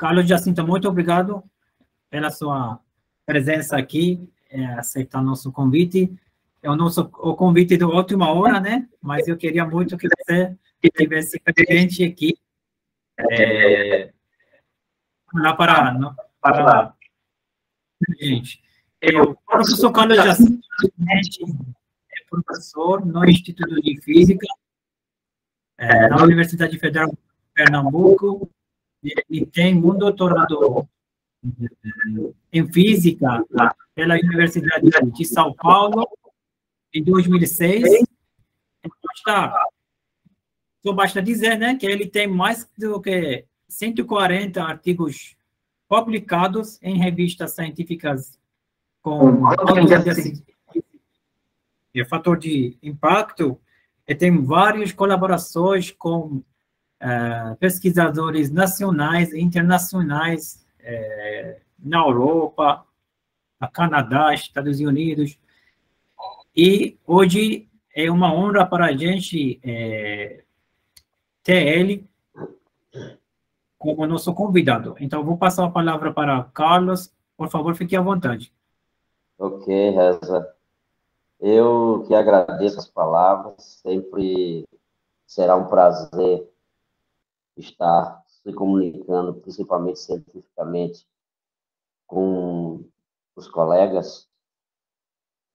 Carlos Jacinto, muito obrigado pela sua presença aqui, aceitar nosso convite. É o convite de última hora, né? Mas eu queria muito que você estivesse presente aqui, lá para gente. O professor Carlos Jacinto é professor no Instituto de Física, na Universidade Federal de Pernambuco, e tem um doutorado em Física pela Universidade de São Paulo, em 2006. Só basta dizer, né, que ele tem mais do que 140 artigos publicados em revistas científicas com fator de impacto, e tem várias colaborações com pesquisadores nacionais e internacionais na Europa, no Canadá, Estados Unidos. E hoje é uma honra para a gente ter ele como nosso convidado. Então, vou passar a palavra para Carlos. Por favor, fique à vontade. Ok, Reza. Eu que agradeço as palavras. Sempre será um prazer estar se comunicando, principalmente cientificamente, com os colegas.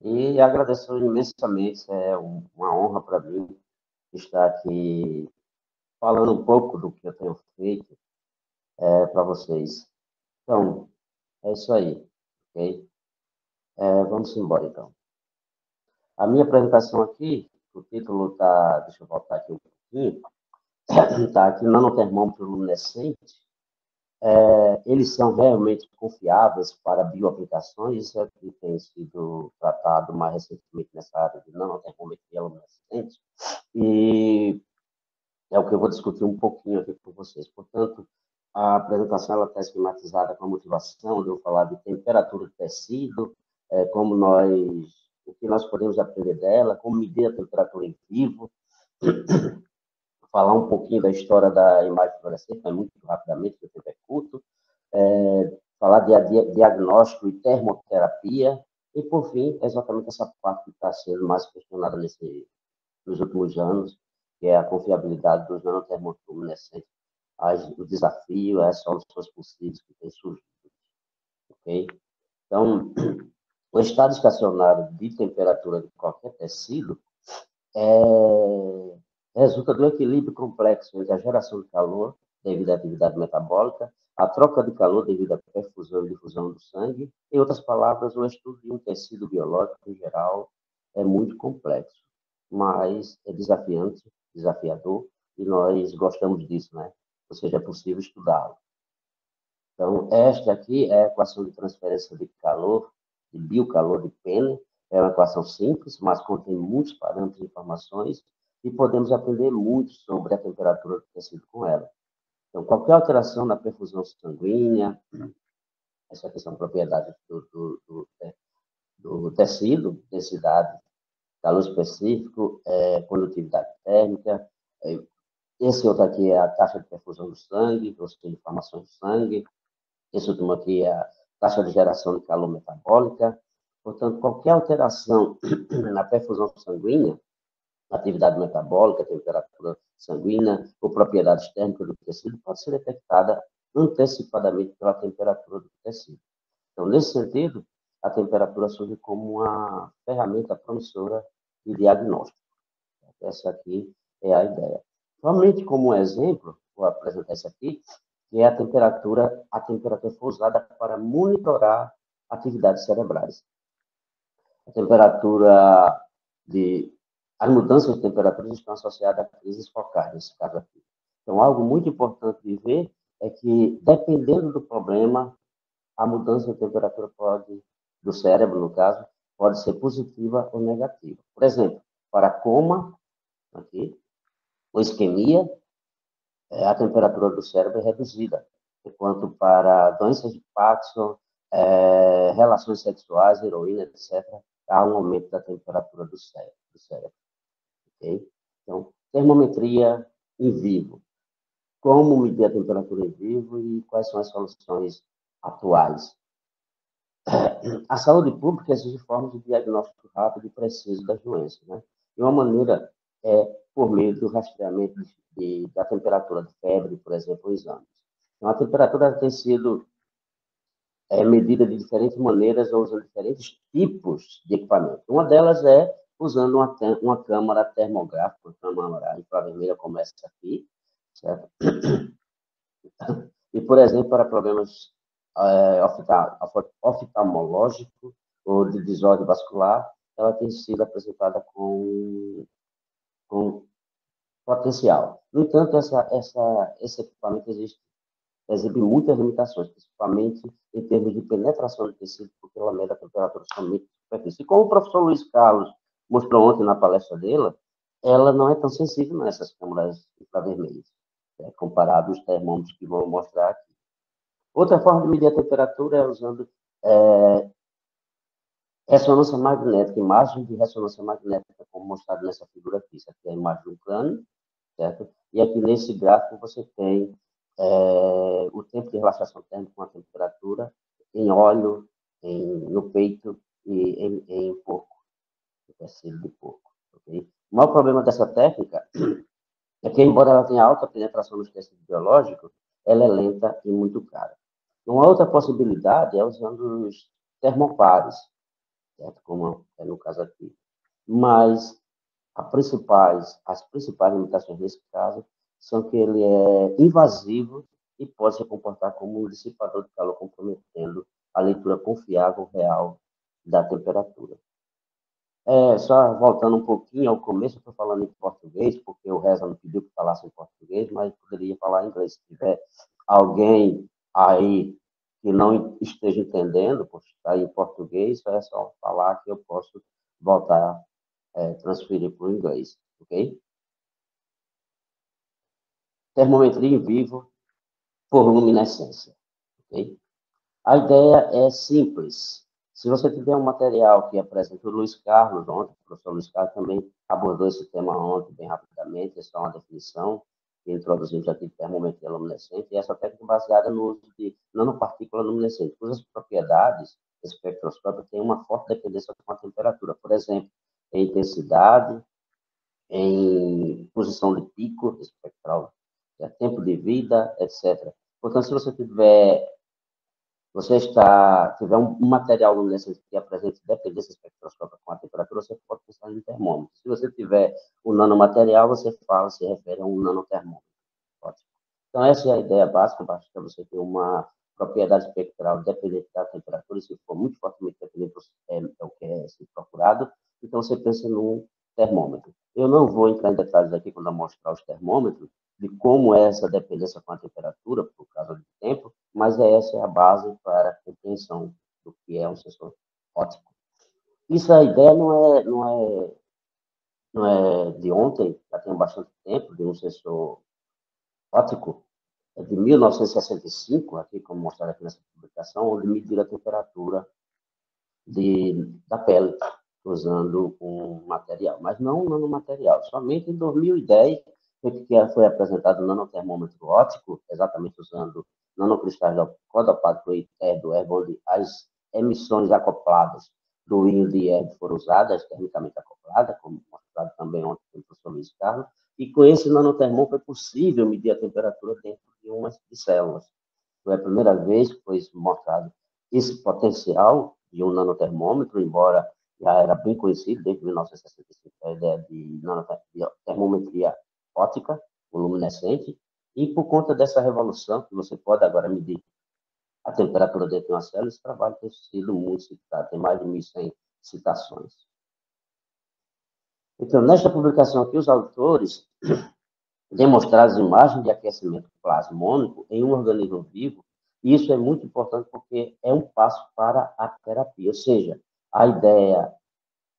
E agradeço imensamente. É uma honra para mim estar aqui falando um pouco do que eu tenho feito para vocês. Então, é isso aí, ok? Vamos embora, então. A minha apresentação aqui, o título está, deixa eu voltar aqui um pouquinho, está aqui, nanotermômetro luminescente. Eles são realmente confiáveis para bioaplicações, isso é o que tem sido tratado mais recentemente nessa área de nanotermometria luminescente, e é o que eu vou discutir um pouquinho aqui com vocês. Portanto, a apresentação está esquematizada com a motivação de eu falar de temperatura do tecido, o que nós podemos aprender dela, como medir a temperatura em vivo, falar um pouquinho da história da imagem fluorescente, mas muito rapidamente, porque o tempo é curto, falar de diagnóstico e termoterapia, e, por fim, exatamente essa parte que está sendo mais questionada nos últimos anos, que é a confiabilidade dos nanotermômetros luminescentes, o desafio, as soluções possíveis que têm surgido. Ok? Então, o estado estacionário de temperatura de qualquer tecido resulta do equilíbrio complexo entre a geração de calor, devido à atividade metabólica, a troca de calor devido à perfusão e difusão do sangue. Em outras palavras, o estudo de um tecido biológico, em geral, é muito complexo, mas é desafiante, desafiador, e nós gostamos disso, né? Ou seja, é possível estudá-lo. Então, esta aqui é a equação de transferência de calor, de biocalor de Penner. É uma equação simples, mas contém muitos parâmetros e informações, e podemos aprender muito sobre a temperatura do tecido com ela. Então, qualquer alteração na perfusão sanguínea, essa aqui são propriedades do tecido, densidade, calor específico, condutividade térmica. Esse outro aqui é a taxa de perfusão do sangue, ou seja, inflamação do sangue. Esse último aqui é a taxa de geração de calor metabólica. Portanto, qualquer alteração na perfusão sanguínea, atividade metabólica, temperatura sanguínea ou propriedades térmicas do tecido pode ser detectada antecipadamente pela temperatura do tecido. Então, nesse sentido, a temperatura surge como uma ferramenta promissora de diagnóstico. Essa aqui é a ideia. Somente como um exemplo, vou apresentar isso aqui, que é a temperatura foi usada para monitorar atividades cerebrais. A temperatura as mudanças de temperatura estão associadas a crises focais, nesse caso aqui. Então, algo muito importante de ver é que, dependendo do problema, a mudança de temperatura do cérebro, no caso, pode ser positiva ou negativa. Por exemplo, para coma, aqui, ou isquemia, a temperatura do cérebro é reduzida, enquanto para doenças de Parkinson, relações sexuais, heroína, etc., há um aumento da temperatura do cérebro. Okay? Então, termometria em vivo. como medir a temperatura em vivo e quais são as soluções atuais. A saúde pública exige formas de diagnóstico rápido e preciso das doenças, né? E uma maneira é por meio do rastreamento da temperatura de febre, por exemplo, os exames. Então, a temperatura tem sido medida de diferentes maneiras ou usando diferentes tipos de equipamento. Uma delas é usando uma câmara termográfica, uma câmara infravermelha como essa aqui, certo? E, por exemplo, para problemas oftalmológicos ou de desordem vascular, ela tem sido apresentada com potencial. No entanto, esse equipamento exibe muitas limitações, principalmente em termos de penetração de tecido, porque ela mede a temperatura somente de superfície. E como o professor Luiz Carlos mostrou ontem na palestra dele, ela não é tão sensível nessas câmeras infravermelhas, comparado aos termômetros que vou mostrar aqui. Outra forma de medir a temperatura é usando ressonância magnética, imagem de ressonância magnética, como mostrado nessa figura aqui. Isso aqui é a imagem do crânio, certo? E aqui nesse gráfico você tem o tempo de relaxação térmica com a temperatura em óleo, no peito e em porco, no tecido de porco. Okay? O maior problema dessa técnica é que, embora ela tenha alta penetração nos tecidos biológicos, ela é lenta e muito cara. Uma outra possibilidade é usando os termopares, certo? Como é no caso aqui. Mas as principais limitações nesse caso são que ele é invasivo e pode se comportar como um dissipador de calor, comprometendo a leitura confiável real da temperatura. Só voltando um pouquinho ao começo, eu estou falando em português, porque o Reza me pediu que falasse em português, mas poderia falar em inglês. Se tiver alguém aí que não esteja entendendo, por estar em português, é só falar que eu posso voltar transferir para o inglês, ok? Termometria em vivo por luminescência, ok? A ideia é simples. Se você tiver um material que apresenta o Luiz Carlos ontem, o professor Luiz Carlos também abordou esse tema ontem bem rapidamente, essa é uma definição que introduzimos aqui de termometria luminescente, e essa técnica é baseada no uso de nanopartícula luminescente, cujas propriedades espectroscópicas têm uma forte dependência com a temperatura, por exemplo, em intensidade, em posição de pico espectral, tempo de vida, etc. Portanto, se você tiver um material luminescente que apresente dependência espectroscópica com a temperatura, você pode pensar em termômetro. Se você tiver um nanomaterial, se refere a um nanotermômetro. Ótimo. Então, essa é a ideia básica, basta você ter uma propriedade espectral dependente da temperatura, e se for muito fortemente dependente, é o que é procurado, então você pensa num termômetro. Eu não vou entrar em detalhes aqui quando eu mostrar os termômetros, de como é essa dependência com a temperatura, por causa do tempo, mas essa é a base para a compreensão do que é um sensor óptico. Isso, a ideia não é de ontem, já tem bastante tempo, de um sensor óptico, é de 1965, aqui como mostrado aqui nessa publicação, onde mediram a temperatura da pele, usando um material, mas não um nanomaterial. Somente em 2010 foi apresentado o nanotermômetro óptico, exatamente usando nanocristais codopados do erbo, onde as emissões acopladas do íon de erbo foram usadas, termicamente acopladas, como mostrado também ontem pelo professor Luiz Carlos, e com esse nanotermômetro é possível medir a temperatura dentro de umas células. Foi a primeira vez que foi mostrado esse potencial de um nanotermômetro, embora já era bem conhecido desde 1965 a ideia de termometria óptica, luminescente, e por conta dessa revolução, que você pode agora medir a temperatura dentro de uma célula, esse trabalho tem sido muito citado, tem mais de 1.100 citações. Então, nesta publicação aqui, os autores demonstraram as imagens de aquecimento plasmônico em um organismo vivo. E isso é muito importante porque é um passo para a terapia, ou seja, a ideia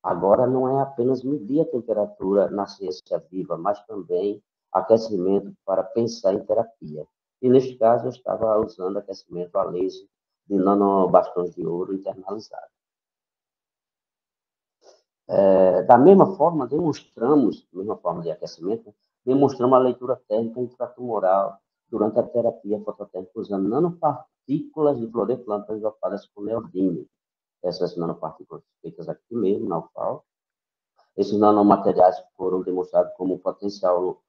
agora não é apenas medir a temperatura na ciência viva, mas também aquecimento para pensar em terapia. E neste caso eu estava usando aquecimento a laser de nanobastões de ouro internalizados. Da mesma forma de aquecimento, demonstramos a leitura térmica intratumoral durante a terapia fototérmica usando nanopartículas de fluoreplantas dopadas com neodímio. Essas nanopartículas feitas aqui mesmo, na UFAL. Esses nanomateriais foram demonstrados como potencial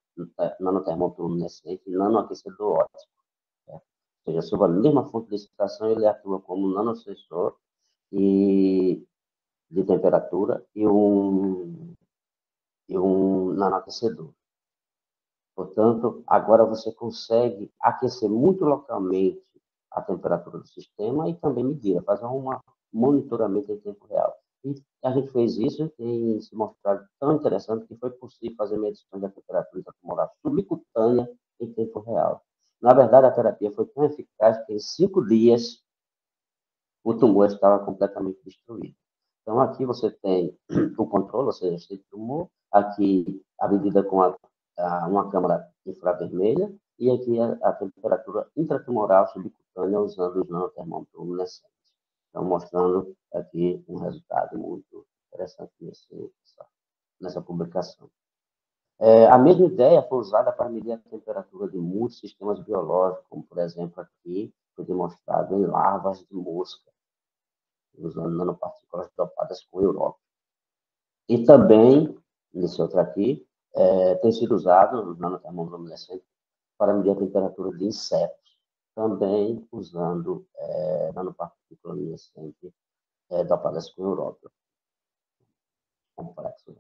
nanotermoluminescente e nanoaquecedor óptico. Ou seja, sob a mesma fonte de excitação, ele atua como nanosensor de temperatura e um nanoaquecedor. Portanto, agora você consegue aquecer muito localmente a temperatura do sistema e também medir, fazer um monitoramento em tempo real. E a gente fez isso e tem se mostrado tão interessante que foi possível fazer medições da temperatura intratumoral subcutânea em tempo real. Na verdade, a terapia foi tão eficaz que em 5 dias o tumor estava completamente destruído. Então, aqui você tem o controle, ou seja, esse tumor, aqui a medida com uma câmara infravermelha, e aqui a temperatura intratumoral subcutânea usando os nanotermômetros luminescentes. Então, mostrando aqui um resultado muito interessante nessa publicação. A mesma ideia foi usada para medir a temperatura de muitos sistemas biológicos, como, por exemplo, aqui foi demonstrado em larvas de mosca, usando nanopartículas dopadas com urópio. E também, nesse outro aqui, tem sido usado os nanotermômetros luminescentes para medir a temperatura de insetos, também usando nanopartículas luminescentes dopadas com urópio. Complexo,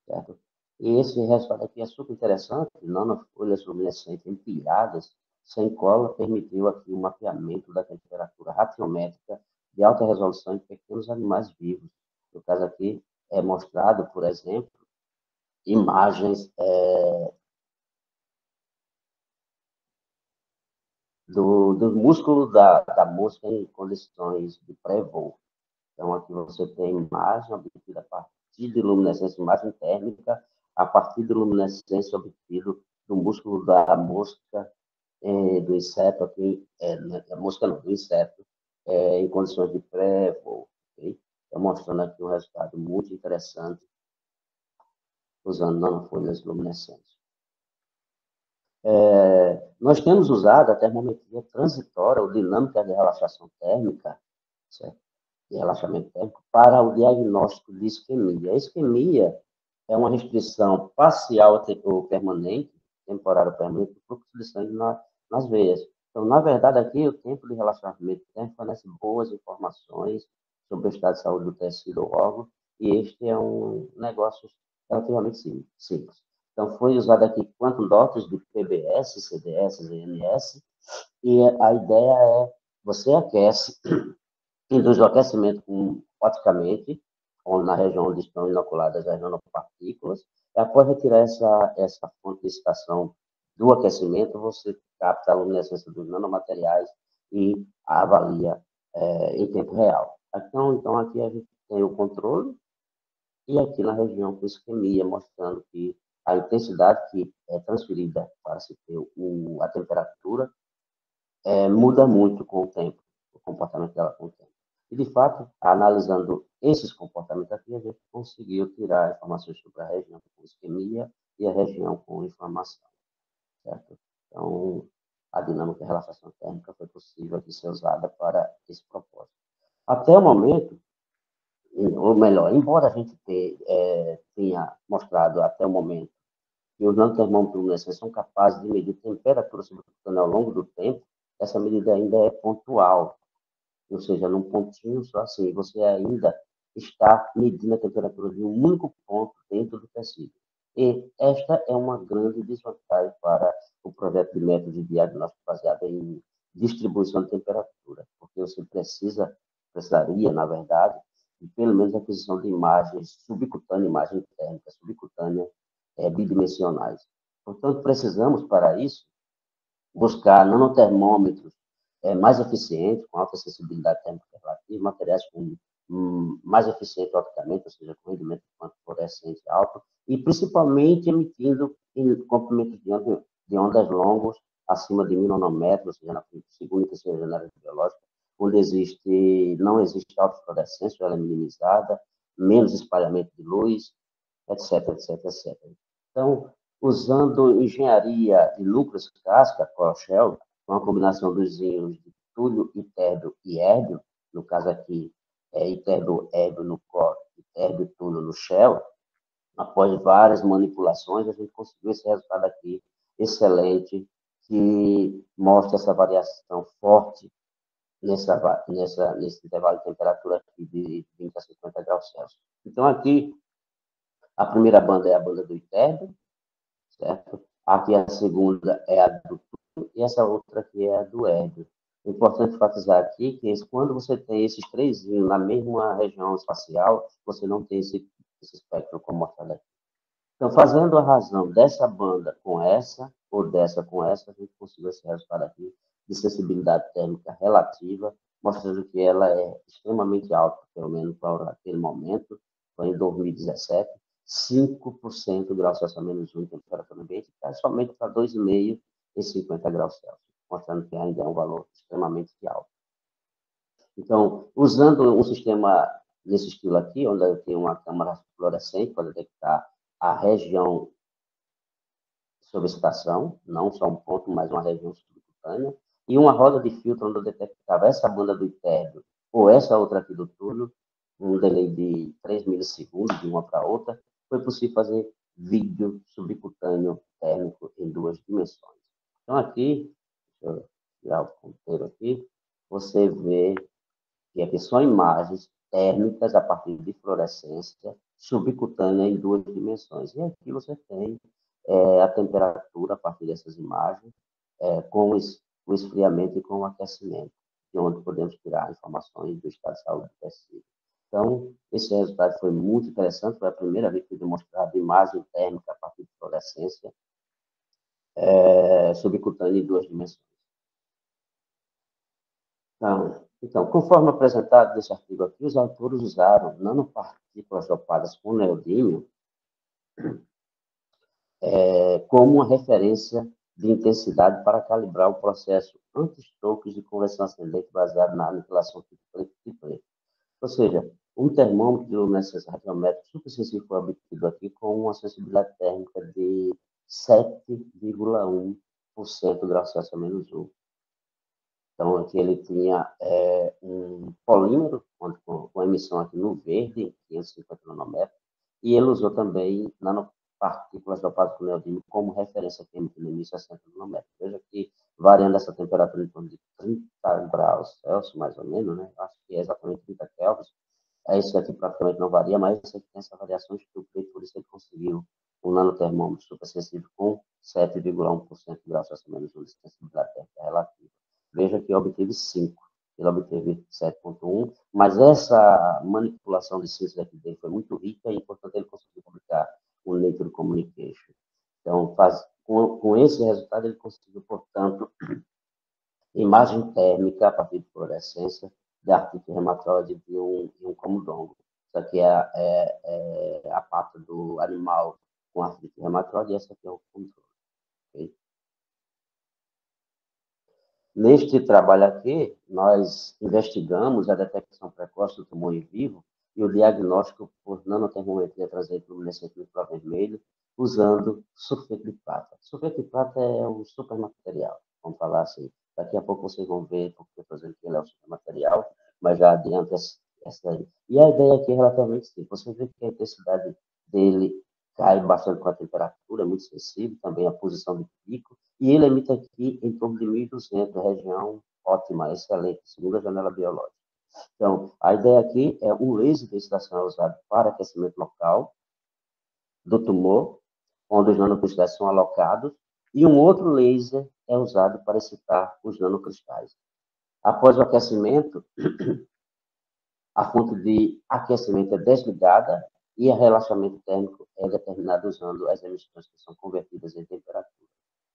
certo? E esse resultado aqui é super interessante, nanofolhas luminescentes empilhadas, sem cola, permitiu aqui o mapeamento da temperatura ratiométrica de alta resolução em pequenos animais vivos. No caso aqui, é mostrado, por exemplo, imagens do músculo da mosca em condições de pré-voo. Então, aqui você tem imagem obtida a partir de luminescência, imagem térmica, a partir de luminescência obtida do músculo da mosca, do inseto, aqui, da mosca não, do inseto, em condições de pré-voo. Okay? Então, mostrando aqui um resultado muito interessante, usando nanofolhas luminescentes. Nós temos usado a termometria transitória ou dinâmica de relaxação térmica, certo? De relaxamento térmico, para o diagnóstico de isquemia. A isquemia é uma restrição parcial ou permanente, temporária ou permanente, do fluxo de sangue nas veias. Então, na verdade, aqui o tempo de relaxamento térmico fornece boas informações sobre o estado de saúde do tecido ou órgão, e este é um negócio relativamente simples. Então, foi usado aqui quantum dots de PBS, CDS, ZNS, e a ideia é, você aquece, induz o aquecimento oticamente, na região onde estão inoculadas as nanopartículas, e após retirar essa fonte de excitação do aquecimento, você capta a luminescência dos nanomateriais e avalia em tempo real. Então, aqui a gente tem o controle, e aqui na região com isquemia, mostrando que a intensidade que é transferida para se ter a temperatura muda muito com o tempo, o comportamento dela com o tempo. E, de fato, analisando esses comportamentos aqui, a gente conseguiu tirar informações sobre a região com isquemia e a região com inflamação, certo? Então, a dinâmica de relaxação térmica foi possível de ser usada para esse propósito. Até o momento, ou melhor, embora a gente tenha mostrado até o momento que os nanotermômetros luminescentes são capazes de medir temperatura subcutânea ao longo do tempo, essa medida ainda é pontual, ou seja, num pontinho só assim, você ainda está medindo a temperatura de um único ponto dentro do tecido. E esta é uma grande desvantagem para o projeto de método de diagnóstico baseado em distribuição de temperatura, porque você precisaria, na verdade, de pelo menos a aquisição de imagens subcutâneas, imagem térmica subcutânea, bidimensionais. Portanto, precisamos, para isso, buscar nanotermômetros mais eficientes, com alta sensibilidade térmica relativa, materiais com mais eficiente opticamente, ou seja, com rendimento quântico fluorescente alto, e principalmente emitindo comprimentos de ondas longos acima de 1000 nanômetros, ou seja, na segunda e terceira janela biológica, onde não existe autofluorescência, ela é minimizada, menos espalhamento de luz, etc, etc, etc. Então, usando engenharia de núcleos casca, Shell, com a combinação dos íons de túlio, itérbio e érbio, no caso aqui é itérbio, érbio no core, itérbio e túlio no Shell, após várias manipulações, a gente conseguiu esse resultado aqui, excelente, que mostra essa variação forte nesse intervalo de temperatura aqui de 20 a 50 graus Celsius. Então, aqui, a primeira banda é a banda do itérbio, certo? Aqui a segunda é a do túlio e essa outra aqui é a do érbio. É importante enfatizar aqui que quando você tem esses três íons na mesma região espacial, você não tem esse espectro como mostrado aqui. Então, fazendo a razão dessa banda com essa, ou dessa com essa, a gente conseguiu esse resultado aqui de sensibilidade térmica relativa, mostrando que ela é extremamente alta, pelo menos para aquele momento, foi em 2017, 5% graus Celsius a menos 1 em temperatura ambiente, cai somente para 2,5 em 50 graus Celsius, mostrando que ainda é um valor extremamente alto. Então, usando um sistema nesse estilo aqui, onde eu tenho uma câmara fluorescente para detectar a região sob excitação, não só um ponto, mas uma região subcutânea, e uma roda de filtro onde eu detectava essa banda do itérbio ou essa outra aqui do túnel, um delay de 3 milissegundos de uma para outra, foi possível fazer vídeo subcutâneo térmico em 2 dimensões. Então, aqui, deixa eu tirar o ponteiro aqui, você vê que aqui são imagens térmicas a partir de fluorescência subcutânea em 2 dimensões. E aqui você tem a temperatura a partir dessas imagens, com o esfriamento e com o aquecimento, de onde podemos tirar informações do estado de saúde do tecido. Então, esse resultado foi muito interessante, foi a primeira vez que foi demonstrado imagem térmica a partir de fluorescência subcutânea em 2 dimensões. Então, conforme apresentado nesse artigo aqui, os autores usaram nanopartículas dopadas com neodímio como uma referência de intensidade para calibrar o processo anti-Stokes de conversão ascendente baseado na aniquilação triple. Ou seja, um termômetro de luminescência radiométrica supersensível foi obtido aqui com uma sensibilidade térmica de 7,1% graus Celsius a menos 1. Então, aqui ele tinha um polímero com emissão aqui no verde, 550 nanômetros, e ele usou também nanopartículas dopadas com neodímio como referência química no início a 60 nanômetros. Veja que, variando essa temperatura em torno de 30 graus Celsius, mais ou menos, né? Acho que é exatamente 30 Kelvin. Isso aqui praticamente não varia, mas isso aqui tem essa variação estúpida, e por isso ele conseguiu um nanotermômetro supersensível com 7,1% de graus Celsius menos 1 de sensibilidade térmica relativa. Veja que eu obtive 5, ele obteve 7,1, mas essa manipulação de síntese aqui dele foi muito rica e, portanto, ele conseguiu publicar o Nature Communication. Então, com esse resultado, ele conseguiu, portanto, imagem térmica a partir de fluorescência de artrite reumatoide de um camundongo. Isso aqui é a pata do animal com artrite reumatoide e essa aqui é o controle. Okay? Neste trabalho aqui, nós investigamos a detecção precoce do tumor em vivo e o diagnóstico por nanotermometria transluminescente no infravermelho usando sulfeto de prata. Sulfeto de prata é um supermaterial, vamos falar assim. Daqui a pouco vocês vão ver porque eu estou dizendo que ele é um supermaterial, mas já adianta essa aí. E a ideia aqui é relativamente simples. Você vê que a intensidade dele cai bastante com a temperatura, é muito sensível, também a posição do pico, e ele emite aqui em torno de 1.200, região ótima, excelente, segunda janela biológica. Então, a ideia aqui é um laser de excitação usado para aquecimento local do tumor, onde os nanocristais são alocados, e um outro laser é usado para excitar os nanocristais. Após o aquecimento, a fonte de aquecimento é desligada e o relaxamento térmico é determinado usando as emissões que são convertidas em temperatura.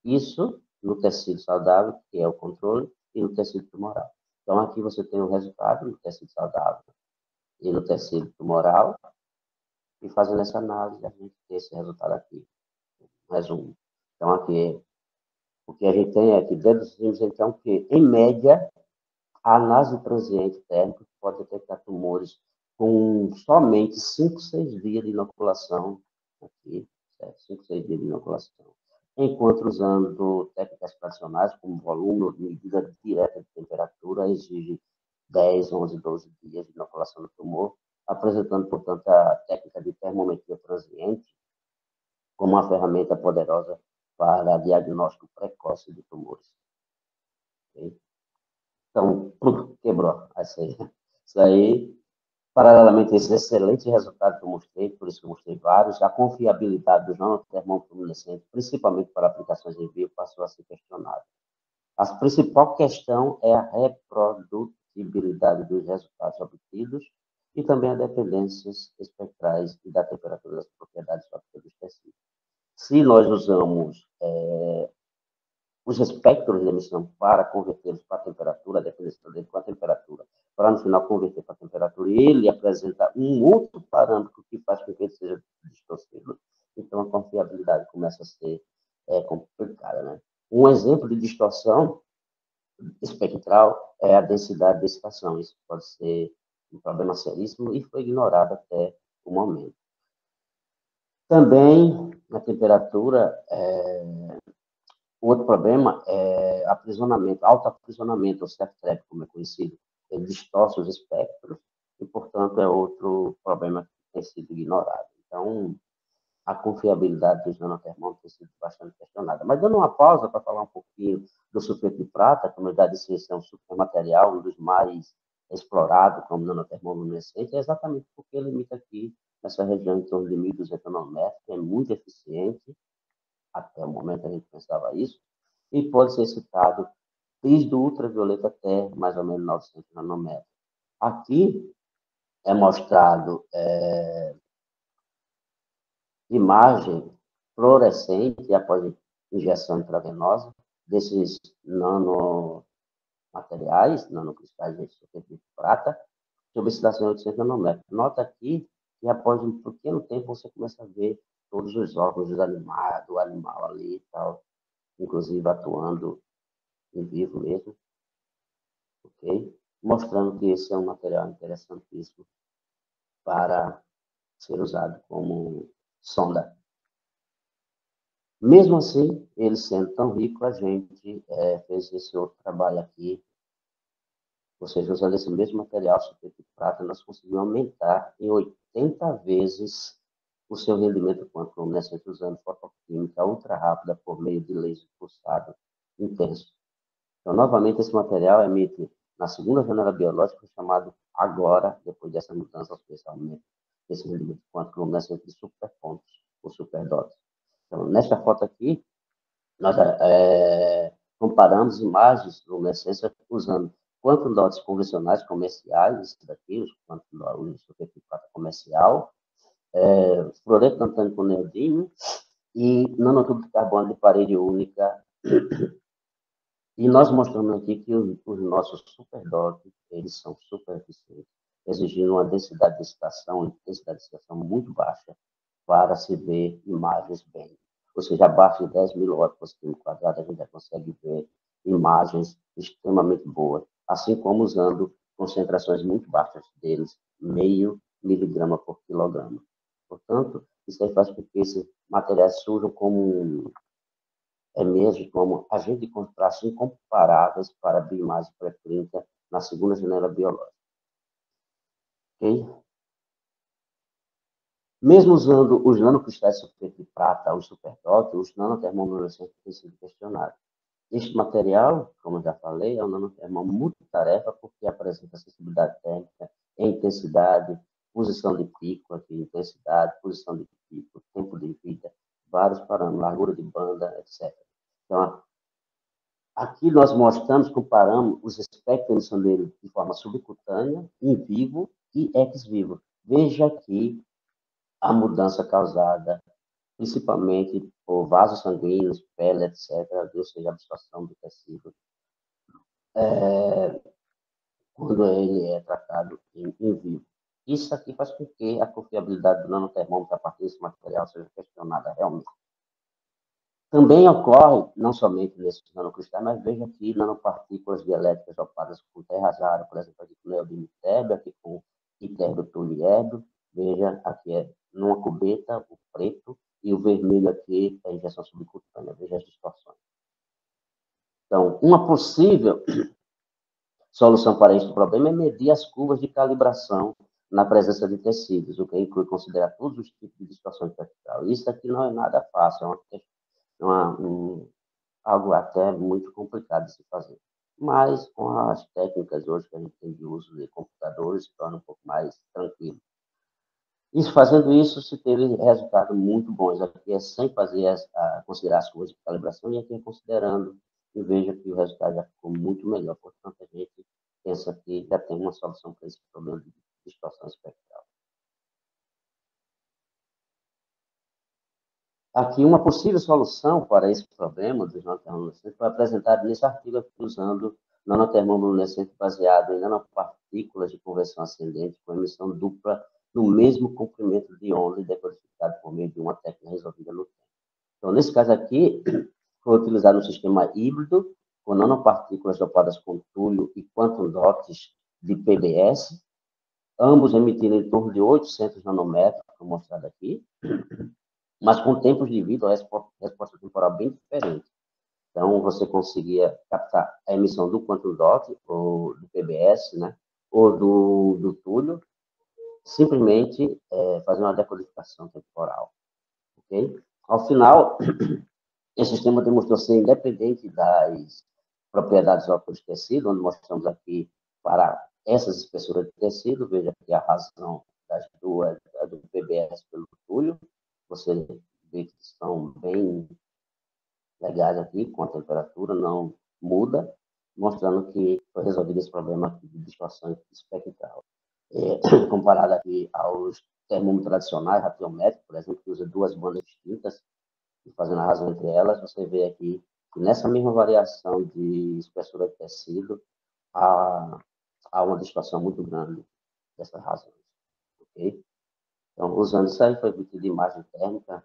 Isso no tecido saudável, que é o controle, e no tecido tumoral. Então, aqui você tem o resultado no tecido saudável e no tecido tumoral, e fazendo essa análise, a gente tem esse resultado aqui. Resumo. Então, aqui, o que a gente tem é que deduzimos, então, que, em média, a análise transiente térmica pode detectar tumores com somente 5, 6 dias de inoculação aqui, certo? 5, 6 dias de inoculação. Enquanto usando técnicas tradicionais, como volume ou medida direta de temperatura, exige 10, 11, 12 dias de inoculação do tumor, apresentando, portanto, a técnica de termometria transiente como uma ferramenta poderosa para diagnóstico precoce de tumores. Okay? Então, quebrou. Isso aí, paralelamente a esses excelentes resultados que eu mostrei, por isso que eu mostrei vários, a confiabilidade dos nanotermômetros luminescentes, principalmente para aplicações em vivo, passou a ser questionada. A principal questão é a reprodutibilidade dos resultados obtidos e também as dependências espectrais e da temperatura das propriedades ópticas dos tecidos. Se nós usamos os espectros de emissão para convertê-los para a temperatura, a dependência dele com a temperatura, para no final converter para a temperatura, e ele apresenta um outro parâmetro que faz com que ele seja distorcido, então a confiabilidade começa a ser complicada, né? Um exemplo de distorção espectral é a densidade de excitação. Isso pode ser um problema seríssimo e foi ignorado até o momento. Também, a temperatura, o outro problema é aprisionamento, autoaprisionamento, ou self-trap, como é conhecido. Ele distorce os espectros e, portanto, é outro problema que tem sido ignorado. Então, a confiabilidade dos nanotermômetros tem sido bastante questionada. Mas dando uma pausa para falar um pouquinho do sulfeto de prata, como eu já disse, esse é um supermaterial, um dos mais explorados como nanotermômetro luminescente, é exatamente porque ele limita aqui, nessa região em torno de 1.200 nanômetros, que é muito eficiente, até o momento a gente pensava isso, e pode ser excitado desde o ultravioleta até mais ou menos 900 nanômetros. Aqui é mostrado imagem fluorescente após injeção intravenosa desses nanomateriais, nanocristais de sulfeto de prata, sob excitação de 800 nanômetros. Nota aqui que após um pequeno tempo você começa a ver todos os órgãos do animal ali e tal, inclusive atuando em vivo mesmo, ok? Mostrando que esse é um material interessantíssimo para ser usado como sonda. Mesmo assim, ele sendo tão rico, a gente fez esse outro trabalho aqui, ou seja, usando esse mesmo material, sulfeto de prata, nós conseguimos aumentar em 80 vezes o seu rendimento quântico luminescente usando fotoquímica ultra rápida por meio de laser pulsado intenso. Então, novamente, esse material emite na segunda janela biológica, chamado agora, depois dessa mudança, especialmente, esse rendimento quântico luminescente de superpontos, ou superdotes. Então, nesta foto aqui, nós comparamos imagens de luminescência usando quantum dots convencionais comerciais, esse daqui, os quantum dots comercial, fluoreto tantânio com neodímio e nanotubo de carbono de parede única. E nós mostramos aqui que os nossos superdotes, eles são super eficientes, exigindo uma densidade de excitação, intensidade de excitação muito baixa para se ver imagens bem. Ou seja, abaixo de 10.000 watts por centímetro quadrado, a gente já consegue ver imagens extremamente boas, assim como usando concentrações muito baixas deles, 0,5 miligrama por quilograma. Portanto, isso aí faz com que esses materiais surjam como mesmo como agente de concentração incomparáveis para a bioimagem pré-clínica na segunda janela biológica. Ok? Mesmo usando os nanocristais de sulfeto de prata, os superdotes, os nanotermômetros têm sido questionados. Este material, como eu já falei, é um nanotermômetro multitarefa porque apresenta sensibilidade térmica, intensidade, posição de pico, aqui, intensidade, posição de pico, tempo de vida, vários parâmetros, largura de banda, etc. Então, aqui nós mostramos, comparamos os espectros de emissão dele de forma subcutânea, in vivo e ex vivo. Veja aqui a mudança causada principalmente por vasos sanguíneos, pele, etc., ou seja, a absorção do tecido, quando ele é tratado em vivo. Isso aqui faz com que a confiabilidade do nanotermômetro a partir desse material seja questionada realmente. Também ocorre, não somente nesses nanocristais, mas veja aqui nanopartículas dielétricas dopadas com terra rara, por exemplo, aqui com neodimiterbio, aqui com iterbio tuliebio. Veja, aqui é numa cubeta, o preto, e o vermelho que a injeção subcutânea, veja as distorções. Então, uma possível solução para este problema é medir as curvas de calibração na presença de tecidos, o que inclui considerar todos os tipos de distorção vertical. Isso aqui não é nada fácil, algo até muito complicado de se fazer. Mas, com as técnicas hoje que a gente tem de uso de computadores, se torna um pouco mais tranquilo. Fazendo isso, se teve resultados muito bons. Aqui é sem fazer considerar as curvas de calibração, e aqui é considerando, e veja que o resultado já ficou muito melhor. Portanto, a gente pensa que já tem uma solução para esse problema de distorção espectral. Aqui, uma possível solução para esse problema dos nanotermoluminescentes foi apresentada nesse artigo usando nanotermoluminescente baseado em nanopartículas de conversão ascendente com emissão dupla no mesmo comprimento de onda e decodificado por meio de uma técnica resolvida no tempo. Então, nesse caso aqui, foi utilizado um sistema híbrido com nanopartículas dopadas com túlio e quantum dots de PBS, ambos emitindo em torno de 800 nanômetros, como mostrado aqui, mas com tempos de vida, resposta temporal bem diferente. Então, você conseguia captar a emissão do quantum dot, ou do PBS, né, ou do túlio, simplesmente fazer uma decodificação temporal. Okay? Ao final, esse sistema demonstrou ser independente das propriedades ópticas de tecido, onde mostramos aqui para essas espessuras de tecido, veja aqui a razão das duas, do PBS pelo túlio, você vê que estão bem legais aqui, com a temperatura, não muda, mostrando que foi resolvido esse problema aqui de distorção espectral. Comparado aqui aos termômetros tradicionais, ratiométricos, por exemplo, que usa duas bandas distintas, e fazendo a razão entre elas, você vê aqui que nessa mesma variação de espessura de tecido, há uma distorção muito grande dessas razões. Okay? Então, usando isso aí, foi obtida imagem térmica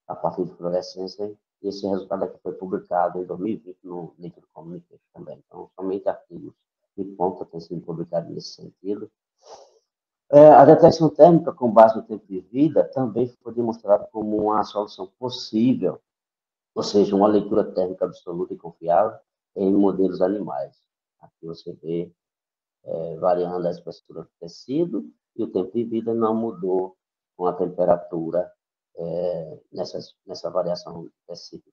a partir de fluorescência, e esse resultado aqui foi publicado em 2020 no Nature Communication também. Então, somente artigos de ponta têm sido publicados nesse sentido. A detecção térmica com base no tempo de vida também foi demonstrada como uma solução possível, ou seja, uma leitura térmica absoluta e confiável em modelos animais. Aqui você vê variando a espessura do tecido, e o tempo de vida não mudou com a temperatura nessa variação do tecido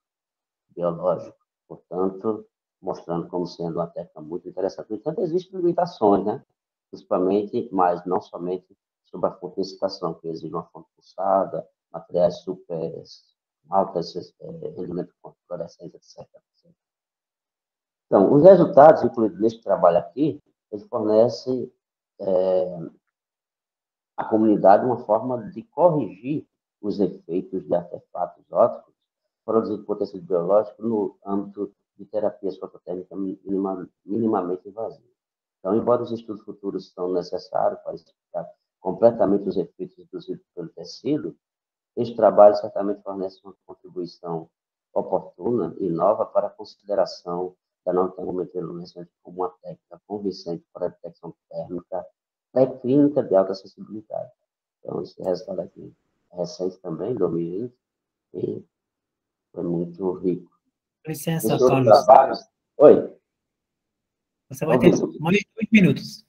biológico. Portanto, mostrando como sendo uma técnica muito interessante. No entanto, existem limitações, né? Principalmente, mas não somente sobre a fonte de excitação, que exige uma fonte pulsada, materiais super altos, rendimento com fluorescência, etc. Então, os resultados incluídos neste trabalho aqui, eles fornecem à comunidade uma forma de corrigir os efeitos de artefatos ópticos produzidos por tecido biológico no âmbito de terapias fototérmicas minimamente invasivas. Então, embora os estudos futuros são necessários para explicar completamente os efeitos induzidos pelo tecido, este trabalho certamente fornece uma contribuição oportuna e nova para a consideração da nanotermometria luminescente como uma técnica convincente para a detecção térmica pré-clínica de alta sensibilidade. Então, esse resultado aqui é recente também, 2020, e foi muito rico. Licença, Carlos. Oi? Você vai ter mais de 8 minutos.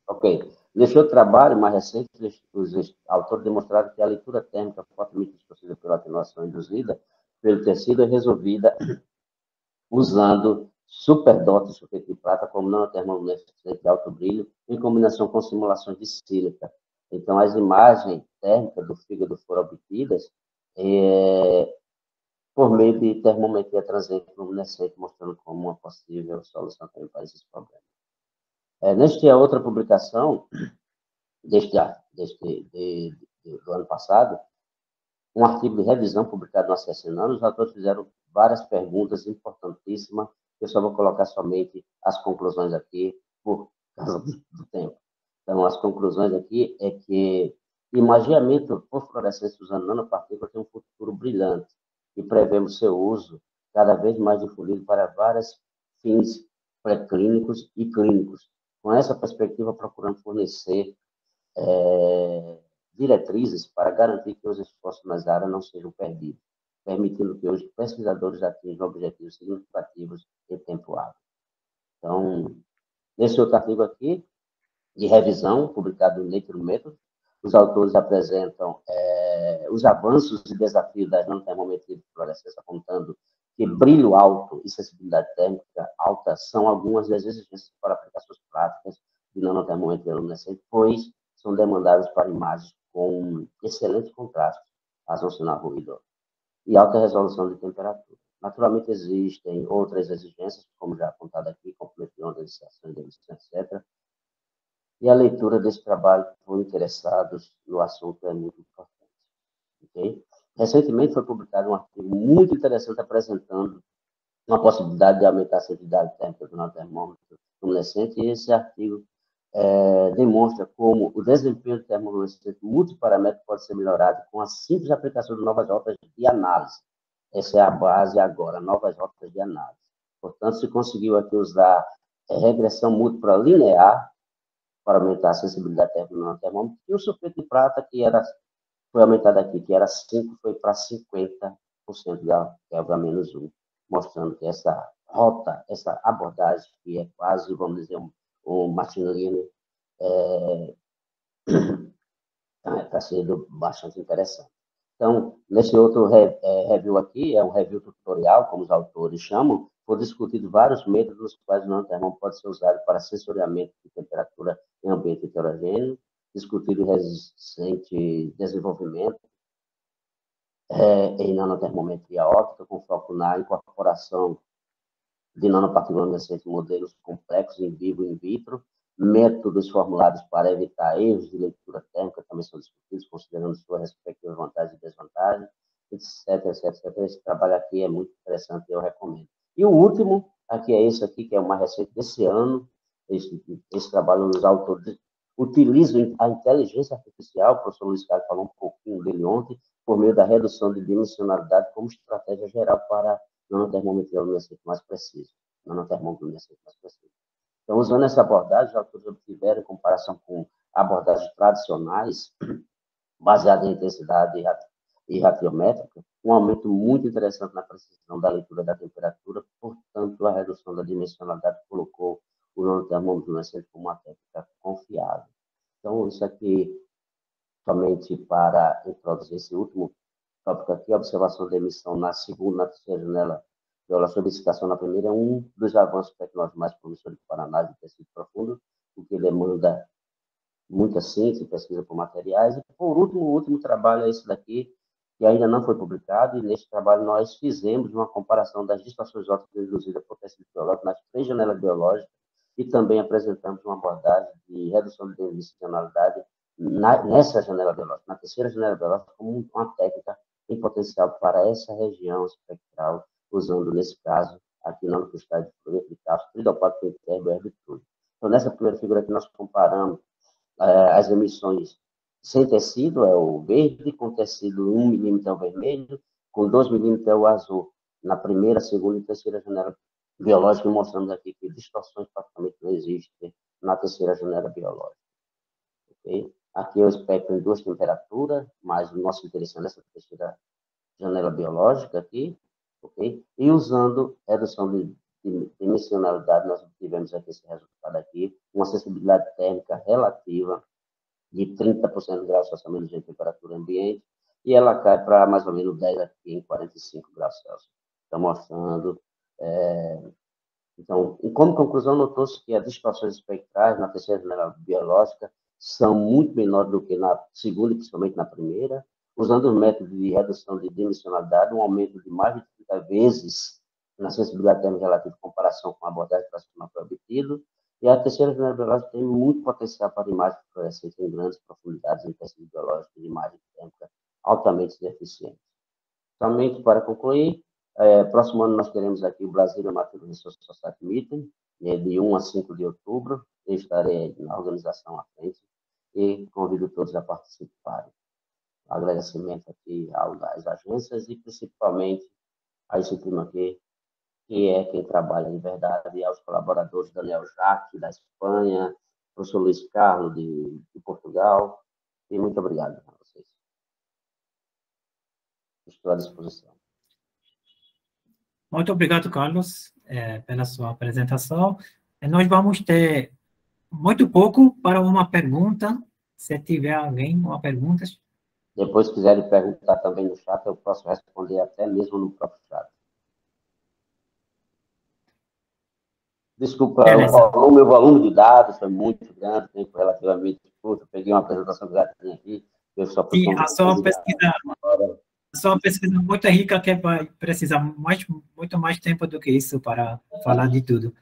Ok. Nesse outro trabalho mais recente, os autores demonstraram que a leitura térmica fortemente distorcida pela atenuação induzida pelo tecido é resolvida usando superdotes de sulfeto de prata como nanotermoluminescente de alto brilho, em combinação com simulações de sílica. Então, as imagens térmicas do fígado foram obtidas por meio de termometria transente luminescente, mostrando como uma possível solução também para esses problemas. Nesta outra publicação, do ano passado, um artigo de revisão publicado na Science Nano, os autores fizeram várias perguntas importantíssimas, que eu só vou colocar somente as conclusões aqui, por causa do tempo. Então, as conclusões aqui é que imagiamento por fluorescência usando nanopartículas tem um futuro brilhante, e prevemos seu uso cada vez mais difundido para vários fins pré-clínicos e clínicos. Com essa perspectiva, procuramos fornecer diretrizes para garantir que os esforços nas áreas não sejam perdidos, permitindo que os pesquisadores atinjam objetivos significativos em tempo hábil. Então, nesse outro artigo aqui, de revisão, publicado no Nature Methods, os autores apresentam os avanços e desafios da nanotermometria de fluorescência, apontando que brilho alto e sensibilidade térmica alta são algumas das exigências para aplicações práticas de nanotermometria luminescente, pois são demandadas para imagens com excelente contraste, razão sinal ruído e alta resolução de temperatura. Naturalmente, existem outras exigências, como já apontado aqui, comprimento de onda, iniciação, etc. E a leitura desse trabalho por interessados no assunto é muito importante. Okay? Recentemente foi publicado um artigo muito interessante apresentando uma possibilidade de aumentar a sensibilidade térmica do nanotermômetro luminescente, e esse artigo demonstra como o desempenho do termoluminescente multiparamétrico pode ser melhorado com a simples aplicação de novas rotas de análise. Essa é a base agora, novas rotas de análise. Portanto, se conseguiu aqui usar regressão múltipla linear para aumentar a sensibilidade térmica do nanotermômetro, e o sulfeto de prata, que foi aumentado aqui, que era 5, foi para 50% de Kelvin-1, mostrando que essa rota, essa abordagem, que é quase, vamos dizer, um machine learning, está sendo bastante interessante. Então, nesse outro review aqui, é um review tutorial, como os autores chamam, foram discutidos vários métodos nos quais o nanotermômetro pode ser usado para sensoriamento de temperatura em ambiente heterogêneo, discutido recente desenvolvimento em nanotermometria óptica, com foco na incorporação de nanopartículas luminescentes em modelos complexos em vivo e in vitro, métodos formulados para evitar erros de leitura térmica também são discutidos, considerando suas respectivas vantagens e desvantagens, etc, etc, etc. Esse trabalho aqui é muito interessante, eu recomendo. E o último, aqui é esse aqui, que é o mais recente desse ano. Esse trabalho, os autores utilizam a inteligência artificial, o professor Luiz Carlos falou um pouquinho dele ontem, por meio da redução de dimensionalidade como estratégia geral para nanotermometria luminescente mais preciso. Nanotermômetro luminescente mais preciso. Então, usando essa abordagem, os autores obtiveram, em comparação com abordagens tradicionais, baseadas em intensidade e ratiométrica, um aumento muito interessante na precisão da leitura da temperatura, portanto, a redução da dimensionalidade colocou o nanotermômetro luminescente como uma técnica confiável. Então, isso aqui, somente para introduzir esse último tópico aqui, a observação da emissão na segunda, na terceira janela biológica, a observação na primeira é um dos avanços tecnológicos mais promissores para análise de tecido profundo, o que demanda muita ciência e pesquisa por materiais. E, por último, o último trabalho é esse daqui, que ainda não foi publicado, e nesse trabalho nós fizemos uma comparação das distorções ópticas induzidas por tecido biológico nas 3 janelas biológicas, e também apresentamos uma abordagem de redução de dimensionalidade nessa janela biológica, na terceira janela biológica, como uma técnica em potencial para essa região espectral, usando, nesse caso, aqui na Universidade de Floripa, de Castro, tridopado interno e herbicida. Então, nessa primeira figura aqui, nós comparamos as emissões sem tecido, é o verde, com tecido 1 milímetro é o vermelho, com 2 milímetros é o azul, na primeira, segunda e terceira janela biológica, mostramos aqui que distorções praticamente não existem na terceira janela biológica. Okay? Aqui é o espectro em 2 temperaturas, mas o nosso interesse é nessa terceira janela biológica aqui, ok? E usando redução de dimensionalidade, nós obtivemos aqui esse resultado aqui, uma sensibilidade térmica relativa de 30% de graus Celsius menos de temperatura ambiente, e ela cai para mais ou menos 10 aqui em 45 graus Celsius. Está mostrando. Então, como conclusão, notou-se que as distorções espectrais na terceira janela biológica são muito menores do que na segunda e principalmente na primeira, usando os métodos de redução de dimensionalidade, um aumento de mais de 30 vezes na sensibilidade térmica relativa em comparação com a abordagem tradicional foi obtido, e a terceira janela biológica tem muito potencial para imagens fluorescentes em grandes profundidades em tecido biológico de imagem térmica altamente eficientes. Somente para concluir, próximo ano nós teremos aqui o Brasil Amateur Resource Society Meeting, de 1 a 5 de outubro. Eu estarei na organização à frente e convido todos a participarem. Agradecimento aqui às agências e principalmente a esse time aqui, que é quem trabalha de verdade, e aos colaboradores Daniel Jacques, da Espanha, professor Luiz Carlos, de Portugal, e muito obrigado. estou à disposição. Muito obrigado, Carlos, pela sua apresentação. Nós vamos ter muito pouco para uma pergunta. Se tiver alguém uma pergunta. Depois, se quiserem perguntar também no chat, eu posso responder até mesmo no próprio chat. Desculpa, o meu volume de dados foi muito grande, tempo relativamente curto. Eu peguei uma apresentação que já tinha aqui. Eu só fui Sim, a sua pesquisa é muito rica, que vai precisar muito mais tempo do que isso para falar de tudo.